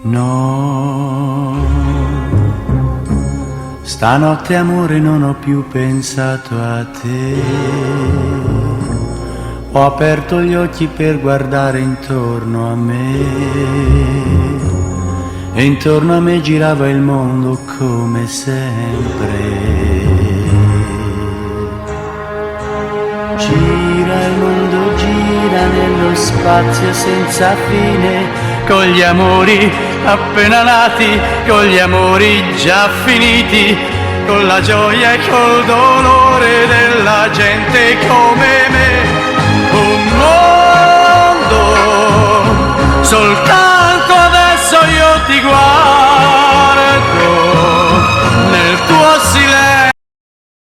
No, stanotte amore non ho più pensato a te. Ho aperto gli occhi per guardare intorno a me e intorno a me girava il mondo come sempre. Gira il mondo, gira nello spazio senza fine, con gli amori appena nati, con gli amori già finiti, con la gioia e col dolore della gente come me. Un mondo, soltanto adesso io ti guardo